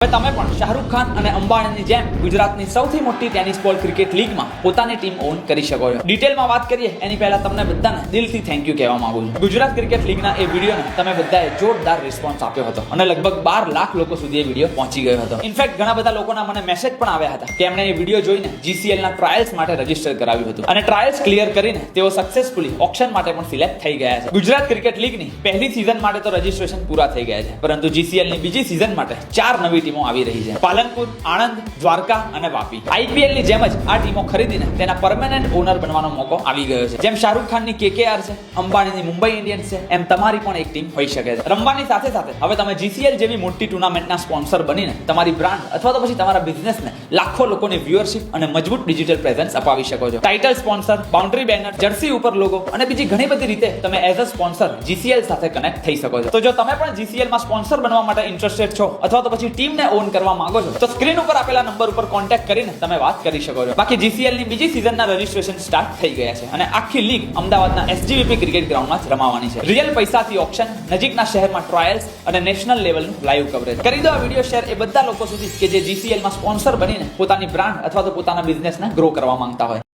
હવે તમે પણ શાહરૂખ ખાન અને અંબાણીની જેમ ગુજરાતની સૌથી મોટી ટેનિસ બોલ ક્રિકેટ લીગમાં પોતાની ટીમ ઓન કરી શકો છો. ડિટેલમાં વાત કરીએ એની પહેલા તમને બધાને દિલથી થેન્ક યુ કહેવા માંગુ છું. ગુજરાત ક્રિકેટ લીગના એ વિડીયોને તમે બધાએ જોરદાર રિસ્પોન્સ આપ્યો હતો અને લગભગ 12 લાખ લોકો સુધી એ વિડીયો પહોંચી ગયો હતો. ઇનફેક્ટ ઘણા બધા લોકોના મને મેસેજ પણ આવ્યા હતા કે એમણે એ વિડીયો જોઈને GCL ના ટ્રાયલ્સ માટે રજીસ્ટર કરાવ્યું હતું અને ટ્રાયલ્સ ક્લિયર કરીને તેઓ સક્સેસફુલી ઓક્શન માટે પણ સિલેક્ટ થઈ ગયા છે. ગુજરાત ક્રિકેટ લીગની પહેલી સીઝન માટે તો રજીસ્ટ્રેશન પૂરા થઈ ગયા છે, પરંતુ GCL ની બીજી સીઝન માટે 4 નવી ટીમો આવી રહી છે: પાલનપુર, આણંદ, દ્વારકા અને વાપી. IPL ની જેમ જ આ ટીમો ખરીદીને તેના પરમેનન્ટ ઓનર બનવાનો મોકો આવી ગયો છે. જેમ શાહરૂખ ખાનની KKR છે, અંબાણીની મુંબઈ ઇન્ડિયન્સ છે, એમ તમારી પણ એક ટીમ હોઈ શકે છે. રમવાની સાથે સાથે હવે તમે GCL જેવી મોટી ટુર્નામેન્ટના સ્પોન્સર બનીને તમારી બ્રાન્ડ અથવા તો પછી તમારા બિઝનેસને લાખો લોકોની વ્યુઅરશિપ અને મજબૂત ડિજિટલ પ્રેઝન્સ અપાવી શકો છો. Title sponsor, boundary banner, jersey ઉપર લોગો અને બીજી ઘણી બધી રીતે તમે એઝ અ સ્પોન્સર GCL સાથે કનેક્ટ થઈ શકો છો. તો જો તમે પણ GCL માં સ્પોન્સર બનવા માટે ઇન્ટરેસ્ટેડ છો અથવા તો પછી ટીમને ઓન કરવા માંગો છો તો સ્ક્રીન ઉપર આપેલા નંબર ઉપર કોન્ટેક્ટ કરીને તમે વાત કરી શકો છો. બાકી GCL ની બીજી સીઝનના રજીસ્ટ્રેશન સ્ટાર્ટ થઈ ગયા છે અને આખી લીગ અમદાવાદના SGVP ક્રિકેટ ગ્રાઉન્ડમાં જ રમાવાની છે. રિયલ પૈસાથી ઓક્શન, નજીકના શહેરમાં ટ્રાયલ્સ અને નેશનલ લેવલનું લાઈવ કવરેજ. કરી દો આ વિડીયો શેર એ બધા લોકો સુધી કે જે GCL માં સ્પોન્સર બનીને પોતાની બ્રાન્ડ અથવા તો પોતાના બિઝનેસને ગ્રો કરવા માંગતા હોય.